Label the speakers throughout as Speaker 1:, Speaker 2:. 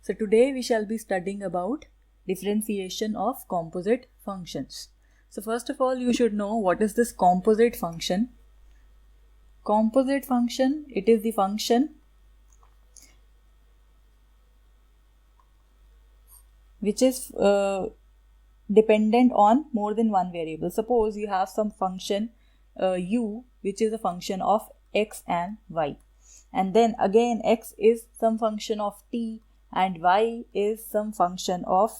Speaker 1: So today we shall be studying about differentiation of composite functions. So first of all, you should know what is this composite function. Composite function, it is the function which is dependent on more than one variable. Suppose you have some function u which is a function of x and y, and then again x is some function of t and y is some function of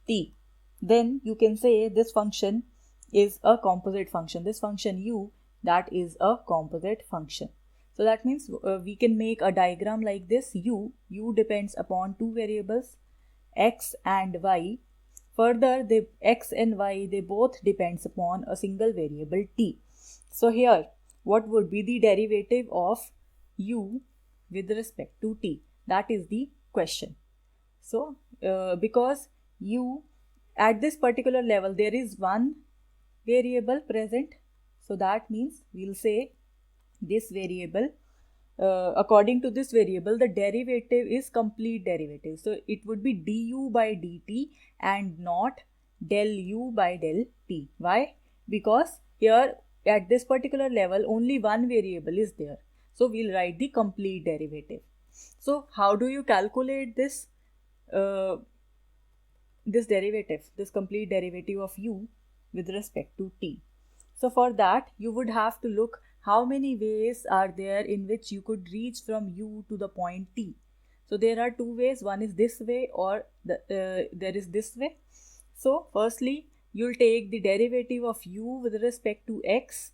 Speaker 1: t. Then you can say this function is a composite function. This function u, that is a composite function. So that means we can make a diagram like this. U depends upon two variables x and y. Further, x and y, they both depends upon a single variable t. So here, what would be the derivative of u with respect to t? That is the question. So, because u at this particular level, there is one variable present. So that means we'll say this variable, according to this variable, the derivative is complete derivative. So it would be du by dt and not del u by del t. Why? Because here at this particular level only one variable is there. So we'll write the complete derivative. So how do you calculate this derivative, this complete derivative of u with respect to t? So for that you would have to look how many ways are there in which you could reach from u to the point t. So there are two ways. One is this way or there is this way. So firstly, you'll take the derivative of u with respect to x.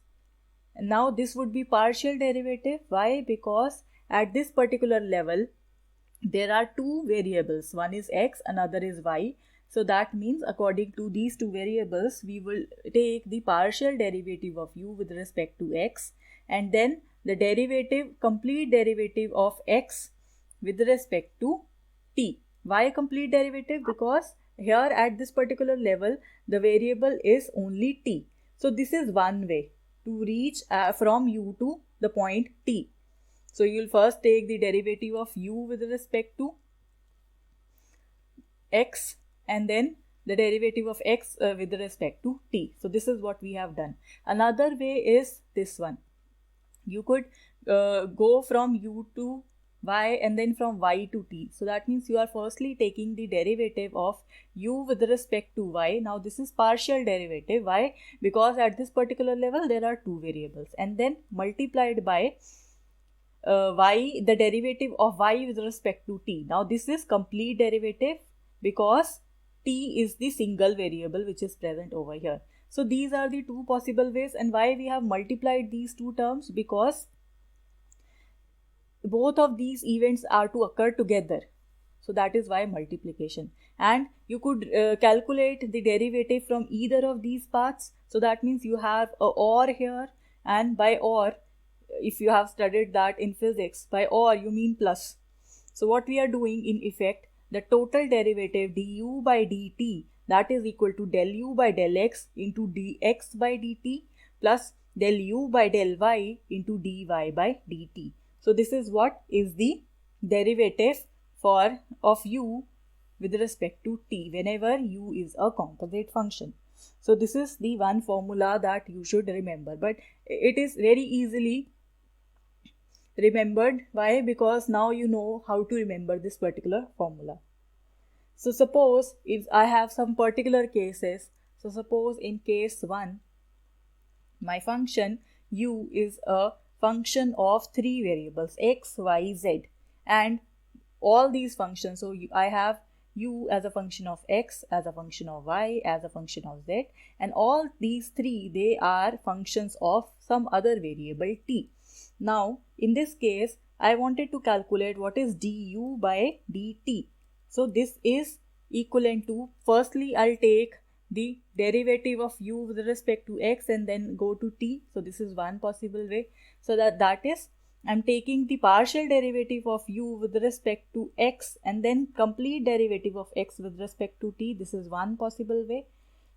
Speaker 1: And now this would be partial derivative. Why? Because at this particular level, there are two variables. One is x, another is y. So that means according to these two variables, we will take the partial derivative of u with respect to x, and then the complete derivative of x with respect to t. Why complete derivative? Because here at this particular level, the variable is only t. So this is one way to reach from u to the point t. So you'll first take the derivative of u with respect to x, and then the derivative of x with respect to t. So this is what we have done. Another way is this one. You could go from u to y and then from y to t. So that means you are firstly taking the derivative of u with respect to y. Now this is partial derivative. Why? Because at this particular level there are two variables, and then multiplied by y, the derivative of y with respect to t. Now this is complete derivative because t is the single variable which is present over here. So these are the two possible ways. And why we have multiplied these two terms? Because both of these events are to occur together. So that is why multiplication. And you could calculate the derivative from either of these parts. So that means you have a or here, and by or, if you have studied that in physics, by or you mean plus. So what we are doing in effect, the total derivative du by dt, that is equal to del u by del x into dx by dt plus del u by del y into dy by dt. So this is what is the derivative of u with respect to t whenever u is a composite function. So this is the one formula that you should remember, but it is very easily remembered. Why? Because now you know how to remember this particular formula. So suppose if I have some particular cases. So suppose in case 1, my function u is a function of three variables x, y, z, and all these functions. So I have u as a function of x, as a function of y, as a function of z, and all these three, they are functions of some other variable t. Now in this case, I wanted to calculate what is du by dt. So this is equivalent to, firstly I'll take the derivative of u with respect to x and then go to t. So this is one possible way. So that is, I'm taking the partial derivative of u with respect to x and then complete derivative of x with respect to t. This is one possible way.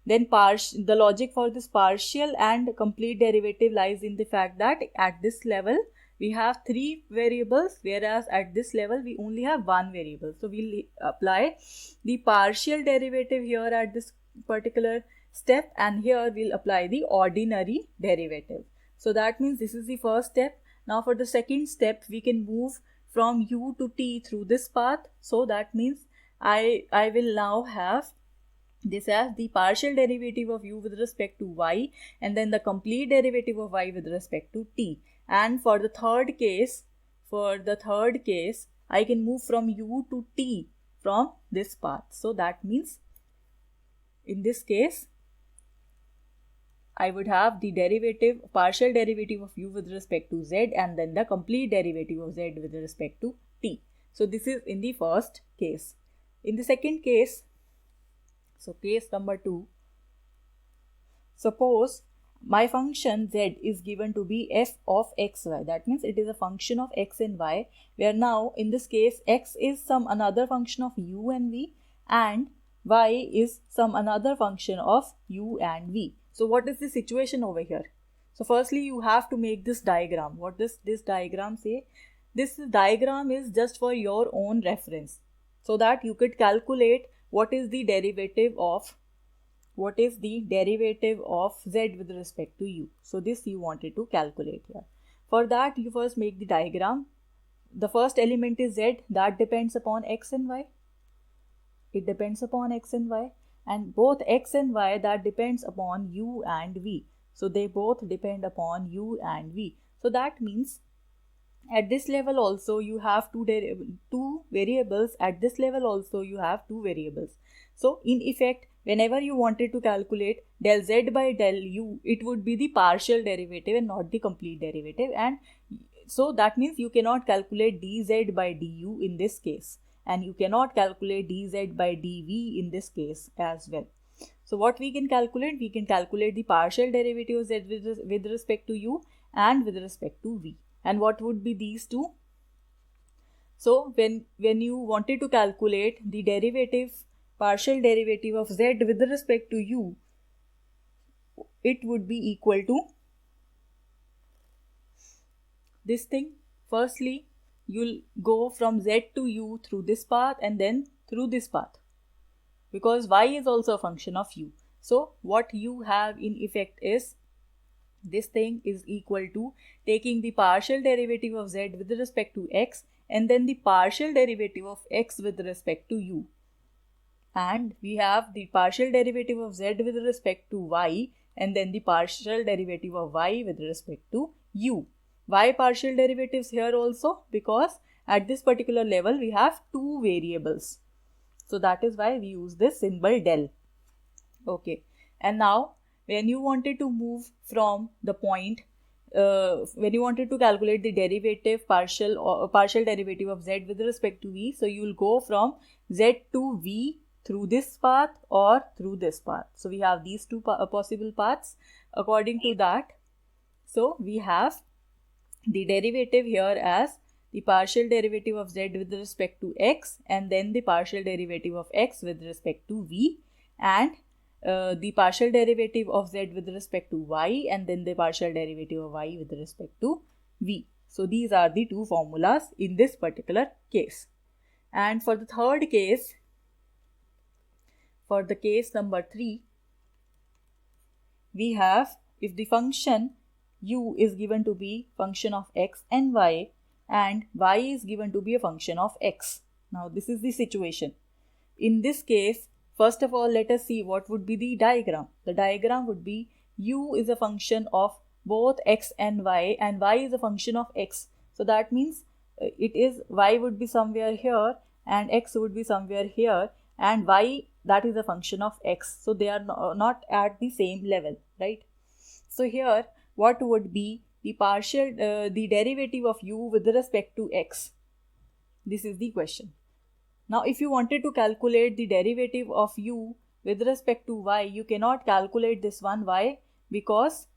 Speaker 1: Then the logic for this partial and complete derivative lies in the fact that at this level we have 3 variables, whereas at this level we only have 1 variable. So we'll apply the partial derivative here at this particular step, and here we'll apply the ordinary derivative. So that means this is the first step. Now for the second step, we can move from u to t through this path. So that means I will now have this as the partial derivative of u with respect to y, and then the complete derivative of y with respect to t. And for the third case, I can move from u to t from this path. So that means in this case, I would have the partial derivative of u with respect to z, and then the complete derivative of z with respect to t. So this is in the first case. In the second case, so case number 2, suppose my function z is given to be f of xy. That means it is a function of x and y, where now in this case x is some another function of u and v, and y is some another function of u and v. So what is the situation over here? So firstly, you have to make this diagram. What does this diagram say? This diagram is just for your own reference, so that you could calculate what is the derivative of z with respect to u. So this you wanted to calculate here. For that, you first make the diagram. The first element is z, that depends upon x and y. It depends upon x and y, and both x and y, that depends upon u and v. So they both depend upon u and v. So that means at this level also you have two variables. At this level also you have 2 variables. So in effect, whenever you wanted to calculate del z by del u, it would be the partial derivative and not the complete derivative. And so that means you cannot calculate dz by du in this case, and you cannot calculate dz by dv in this case as well. So what we can calculate? We can calculate the partial derivative of z with respect to u and with respect to v. And what would be these two? So when you wanted to calculate the partial derivative of z with respect to u, it would be equal to this thing. Firstly, you'll go from z to u through this path and then through this path, because y is also a function of u. So what you have in effect is this thing is equal to taking the partial derivative of z with respect to x, and then the partial derivative of x with respect to u. And we have the partial derivative of z with respect to y, and then the partial derivative of y with respect to u. Why partial derivatives here also? Because at this particular level we have 2 variables. So that is why we use this symbol del. Okay. And now when you wanted to move from the point, when you wanted to calculate the partial derivative of z with respect to v, so you will go from z to v through this path or through this path. So we have these 2 possible paths. According to that, so we have the derivative here as the partial derivative of z with respect to x, and then the partial derivative of x with respect to v, and the partial derivative of z with respect to y, and then the partial derivative of y with respect to v. So these are the 2 formulas in this particular case. And for the third case, for the case number 3, we have, if the function u is given to be function of x and y is given to be a function of x. Now this is the situation. In this case, first of all, let us see what would be the diagram. The diagram would be u is a function of both x and y is a function of x. So that means y would be somewhere here and x would be somewhere here, and y, that is a function of x. So they are not at the same level, right? So here, what would be the derivative of u with respect to x? This is the question. Now, if you wanted to calculate the derivative of u with respect to y, you cannot calculate this one. Why? Because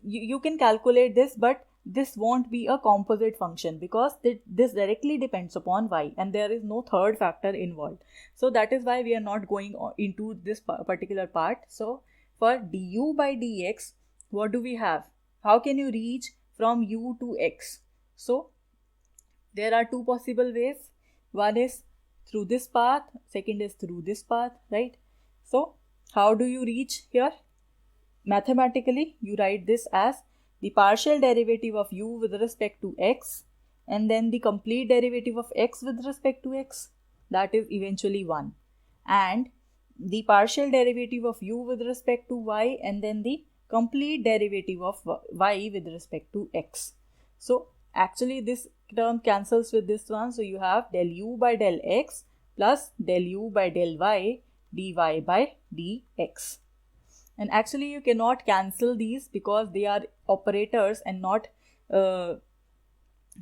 Speaker 1: you can calculate this, but this won't be a composite function, because this directly depends upon y and there is no third factor involved. So that is why we are not going into this particular part. So for du by dx, what do we have? How can you reach from u to x? So there are two possible ways. One is through this path, second is through this path, right? So how do you reach here? Mathematically, you write this as the partial derivative of u with respect to x and then the complete derivative of x with respect to x, that is eventually 1, and the partial derivative of u with respect to y and then the complete derivative of y with respect to x. So actually this term cancels with this one, so you have del u by del x plus del u by del y dy by dx. And actually you cannot cancel these because they are operators and not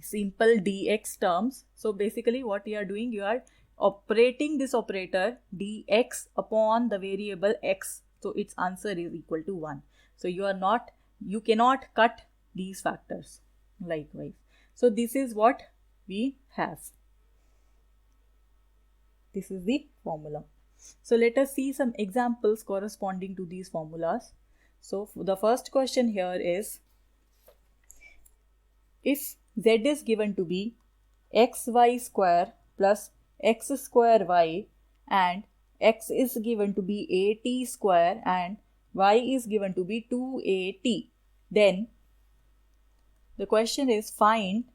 Speaker 1: simple dx terms. So basically what you are doing, you are operating this operator dx upon the variable x, so its answer is equal to 1. So you cannot cut these factors likewise. So this is what we have. This is the formula. So let us see some examples corresponding to these formulas. So the first question here is, if z is given to be xy square plus x square y and x is given to be at square and y is given to be 2at, then the question is find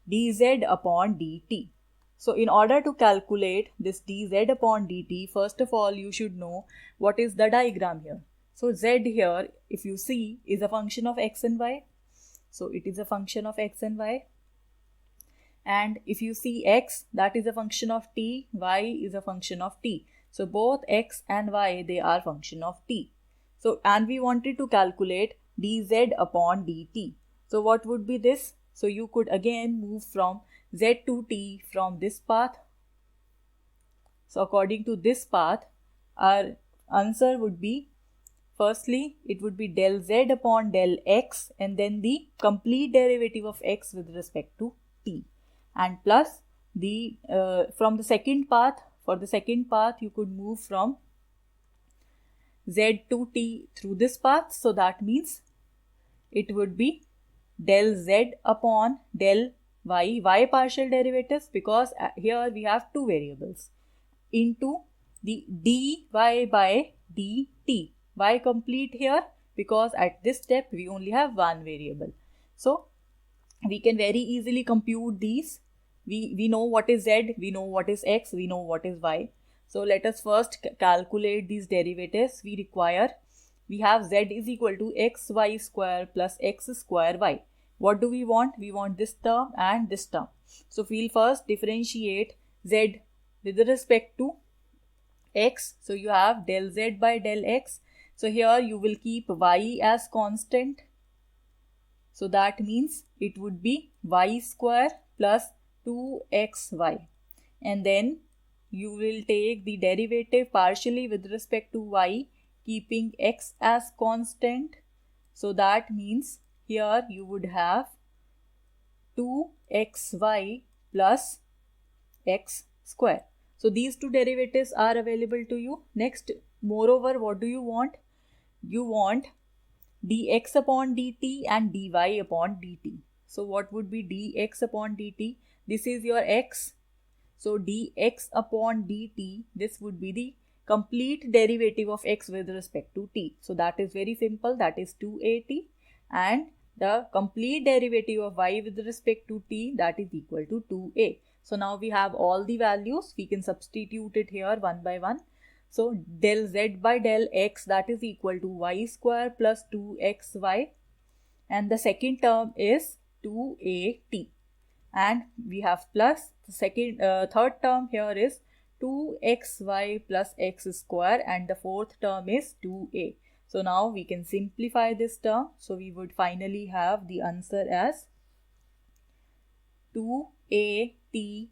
Speaker 1: dz upon dt. So in order to calculate this dz upon dt, first of all you should know what is the diagram here. So z here, if you see, is a function of x and y. So it is a function of x and y. And if you see x, that is a function of t, y is a function of t. So both x and y, they are function of t. So and we wanted to calculate dz upon dt. So what would be this? So you could again move from z to t from this path. So according to this path, our answer would be, firstly, it would be del z upon del x and then the complete derivative of x with respect to t. And plus the from the second path, for the second path you could move from z to t through this path. So that means it would be del z upon del y partial derivatives, because here we have two variables, into the dy by dt. Why complete here? Because at this step we only have one variable. So we can very easily compute these. We know what is z, we know what is x, we know what is y. So let us first calculate these derivatives. We have z is equal to xy square plus x square y. What do we want? We want this term and this term. So we'll first differentiate z with respect to x. So you have del z by del x. So here you will keep y as constant. So that means it would be y square plus 2xy. And then you will take the derivative partially with respect to y, keeping x as constant. So that means here you would have 2xy plus x square. So these two derivatives are available to you. Next, moreover, what do you want? You want dx upon dt and dy upon dt. So what would be dx upon dt? This is your x. So dx upon dt, this would be the complete derivative of x with respect to t. So that is very simple, that is 2at, and the complete derivative of y with respect to t, that is equal to 2a. So now we have all the values, we can substitute it here one by one. So del z by del x, that is equal to y square plus 2xy, and the second term is 2at, and we have plus the third term here is 2xy plus x square, and the fourth term is 2a. So now we can simplify this term. So we would finally have the answer as 2aty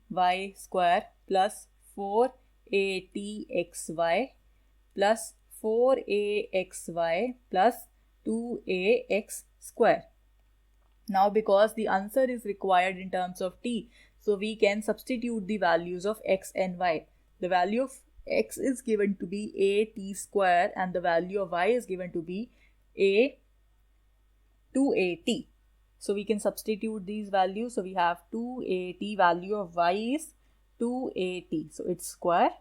Speaker 1: square plus 4atxy plus 4axy plus 2ax square. Now because the answer is required in terms of t, so we can substitute the values of x and y. The value of x is given to be at square and the value of y is given to be a 2at. So we can substitute these values. So we have 2at, value of y is 2at. So it's square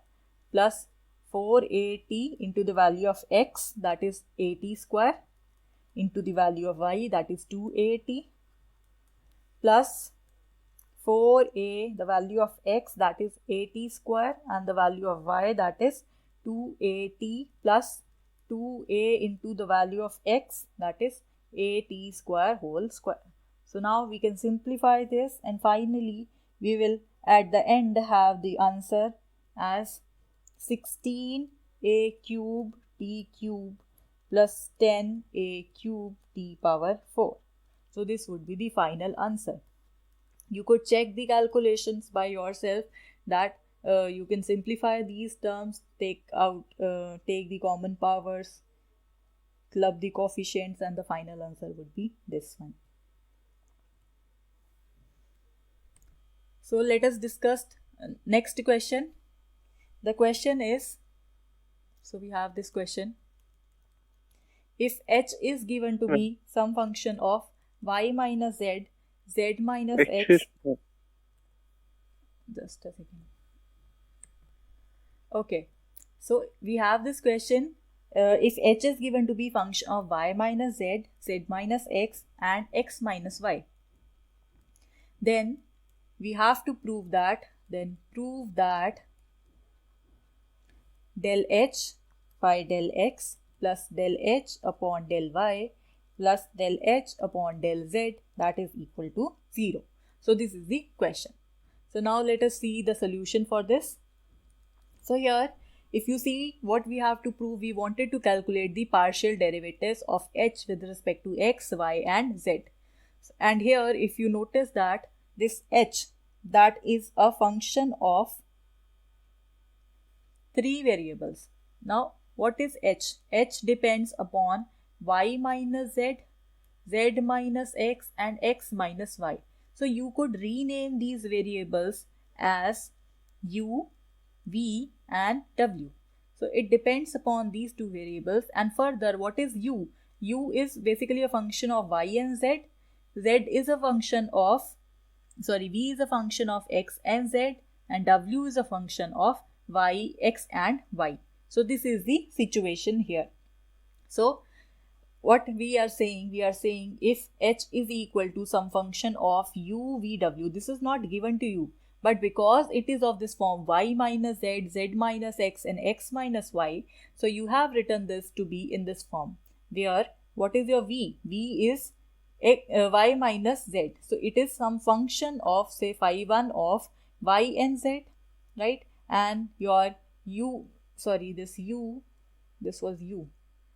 Speaker 1: plus 4at into the value of x, that is at square, into the value of y, that is 2at, plus 4a, the value of x, that is at square, and the value of y, that is 2at, plus 2a into the value of x, that is at square whole square. So now we can simplify this, and finally we will at the end have the answer as 16a cube t cube plus 10a cube t power 4. So this would be the final answer. You could check the calculations by yourself, that you can simplify these terms, take the common powers, club the coefficients, and the final answer would be this one. So let us discuss next question. The question is, so we have this question: if h is given to be some function of y minus z, z minus x, just a second. Okay, so we have this question, if h is given to be function of y minus z, z minus x, and x minus y, then we have to prove that, del h by del x plus del h upon del y plus del h upon del z, that is equal to 0. So this is the question. So now let us see the solution for this. So here, if you see what we have to prove, we wanted to calculate the partial derivatives of h with respect to x, y, and z. And here, if you notice that this h, that is a function of 3 variables. Now, what is h? H depends upon y minus z, z minus x, and x minus y. So you could rename these variables as u, v, and w. So it depends upon these two variables. And further, what is u? U is basically a function of y and z. Z is a function of, v is a function of x and z, and w is a function of y, x, and y. So this is the situation here. So what we are saying if h is equal to some function of u, v, w, this is not given to you, but because it is of this form y minus z, z minus x, and x minus y, so you have written this to be in this form, where what is your v? V is y minus z. So it is some function of, say, phi 1 of y and z, right? And your u, this was u.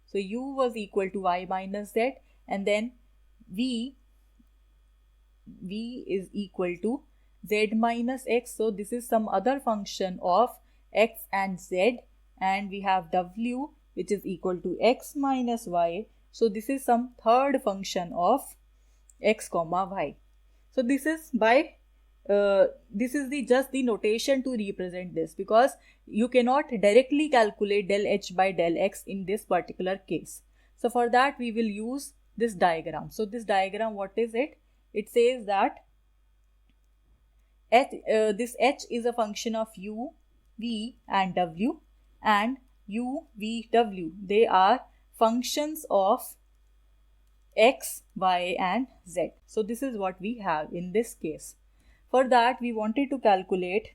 Speaker 1: So u was equal to y minus z, and then v is equal to z minus x. So this is some other function of x and z, and we have w, which is equal to x minus y. So this is some third function of x comma y. So this is by just the notation to represent this, because you cannot directly calculate del h by del x in this particular case. So for that we will use this diagram. So this diagram, what is it? It says that this h is a function of u, v, and w, and u, v, w, they are functions of x, y, and z. So this is what we have in this case. For that, we wanted to calculate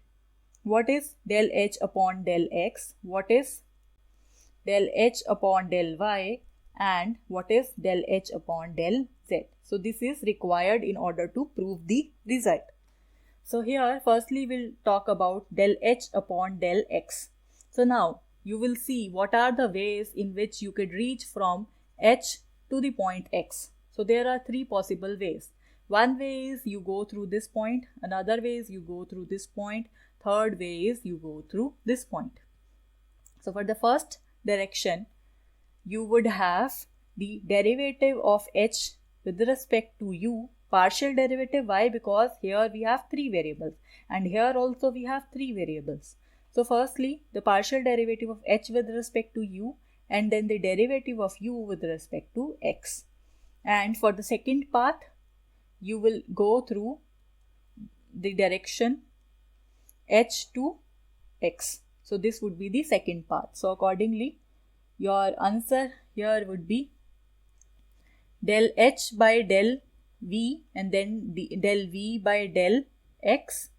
Speaker 1: what is del h upon del x, what is del h upon del y, and what is del h upon del z. So this is required in order to prove the result. So here, firstly, we'll talk about del h upon del x. So now, you will see what are the ways in which you could reach from h to the point x. So there are 3 possible ways. One way is you go through this point, another way is you go through this point, third way is you go through this point. So for the first direction, you would have the derivative of h with respect to u, partial derivative. Why? Because here we have 3 variables, and here also we have 3 variables. So firstly, the partial derivative of h with respect to u, and then the derivative of u with respect to x. And for the second path, you will go through the direction h to x. So this would be the second path. So accordingly, your answer here would be del h by del v and then del v by del x,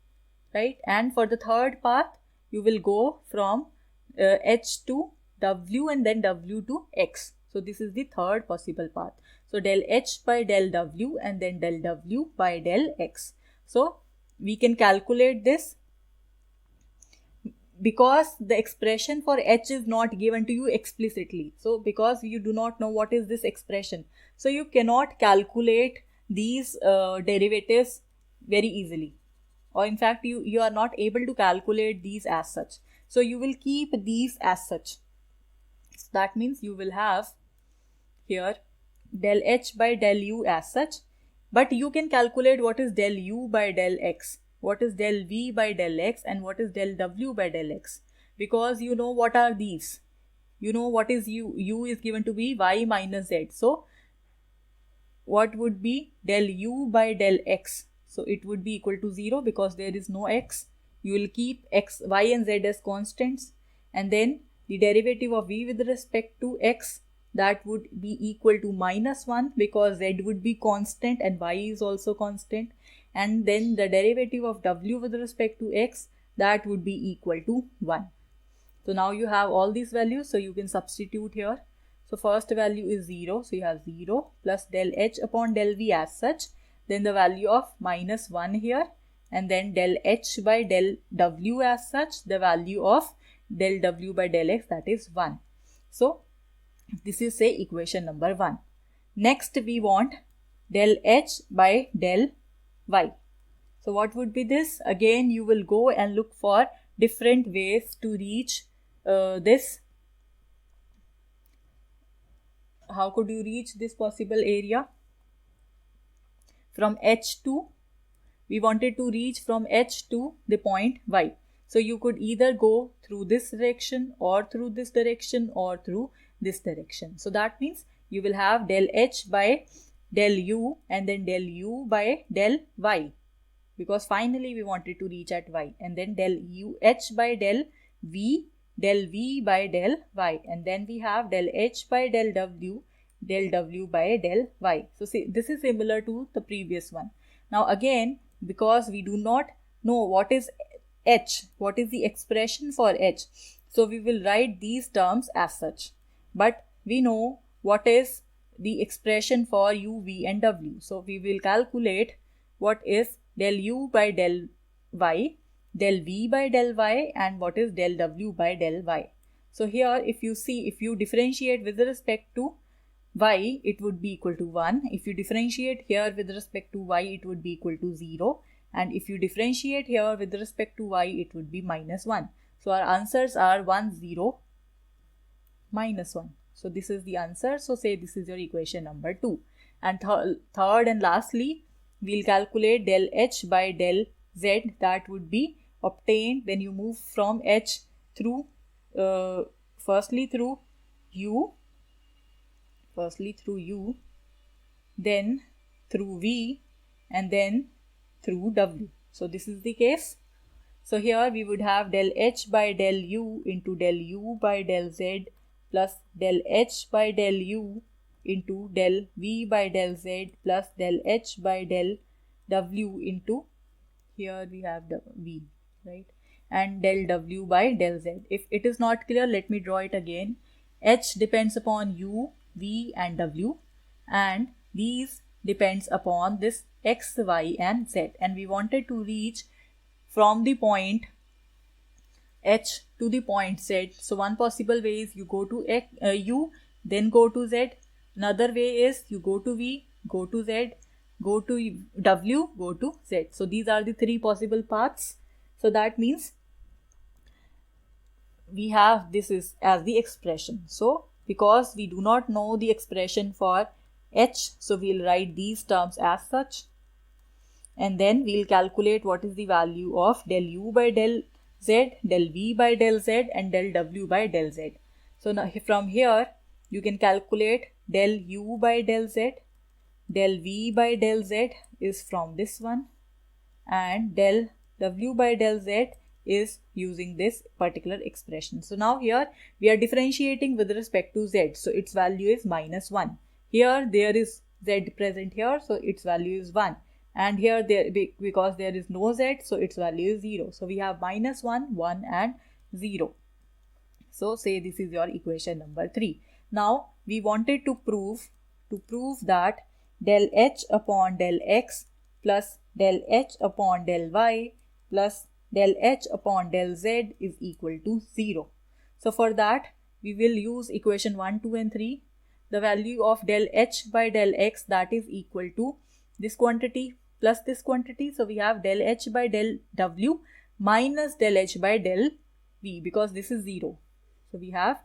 Speaker 1: right? And for the third path, you will go from h to w and then w to x. So this is the third possible path. So del h by del w and then del w by del x. So we can calculate this because the expression for h is not given to you explicitly. So because you do not know what is this expression, so you cannot calculate these derivatives very easily, or in fact you are not able to calculate these as such. So you will keep these as such. So that means you will have here del h by del u as such, but you can calculate what is del u by del x, what is del v by del x, and what is del w by del x, because you know what are these. You know what is u. U is given to be y minus z. So what would be del u by del x? So it would be equal to 0 because there is no x. You will keep x, y and z as constants, and then the derivative of v with respect to x, that would be equal to minus 1 because z would be constant and y is also constant, and then the derivative of w with respect to x, that would be equal to 1. So now you have all these values, so you can substitute here. So first value is 0, so you have 0 plus del h upon del v as such, then the value of minus 1 here, and then del h by del w as such, the value of del w by del x, that is 1. So this is say equation number 1. Next we want del h by del y. So what would be this? Again you will go and look for different ways to reach this. How could you reach this possible area? From h to, we wanted to reach from h to the point y. So you could either go through this direction or through this direction or through this direction. So that means you will have del h by del u and then del u by del y, because finally we wanted to reach at y, and then del u h by del v by del y, and then we have del h by del w by del y. So see, this is similar to the previous one. Now again, because we do not know what is h, what is the expression for h, so we will write these terms as such, but we know what is the expression for u, v and w. So we will calculate what is del u by del y, del v by del y, and what is del w by del y. So here if you see, if you differentiate with respect to y, it would be equal to 1. If you differentiate here with respect to y, it would be equal to 0. And if you differentiate here with respect to y, it would be minus 1. So our answers are 1, 0, minus 1. So this is the answer. So say this is your equation number 2. And third and lastly, we'll calculate del h by del z. That would be obtained when you move from h through, firstly through u, then through v, and then through w. So this is the case. So here we would have del h by del u into del u by del z plus del h by del u into del v by del z plus del h by del w into, here we have the v, right, and del w by del z. If it is not clear, let me draw it again. H depends upon u, v and w, and these depends upon this x, y and z, and we wanted to reach from the point h to the point z. So one possible way is you go to u, then go to z. Another way is you go to v, go to z, go to w, go to z. So these are the three possible paths. So that means we have this is as the expression. So because we do not know the expression for h, so we'll write these terms as such, and then we'll calculate what is the value of del u by del z, del v by del z and del w by del z. So now from here you can calculate del u by del z, del v by del z is from this one, and del w by del z is using this particular expression. So now here we are differentiating with respect to z, so its value is -1. Here there is z present here, so its value is 1, and here because there is no z, so its value is 0. So we have -1, 1 and 0. So say this is your equation number 3. Now we wanted to prove that del h upon del x plus del h upon del y plus del h upon del z is equal to 0. So for that we will use equation 1, 2 and 3. The value of del h by del x, that is equal to this quantity plus this quantity. So we have del h by del w minus del h by del v, because this is 0. So we have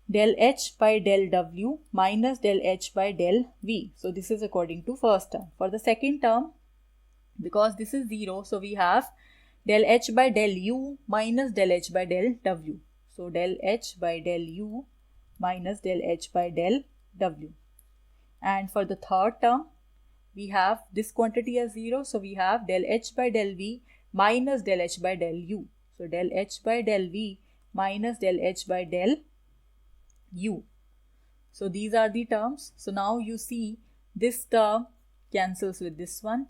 Speaker 1: del h by del w minus del h by del v. So this is according to first term. For the second term, because this is 0, so we have del h by del u minus del h by del w. So del h by del u minus del h by del w. And for the third term, we have this quantity as 0. So we have del h by del v minus del h by del u. So del h by del v minus del h by del u. So these are the terms. So now you see this term cancels with this one,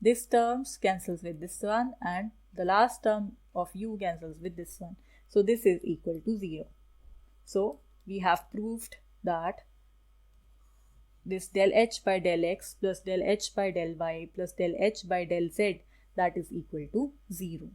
Speaker 1: this term cancels with this one, and the last term of u cancels with this one. So this is equal to 0. So we have proved that this del h by del x plus del h by del y plus del h by del z, that is equal to 0.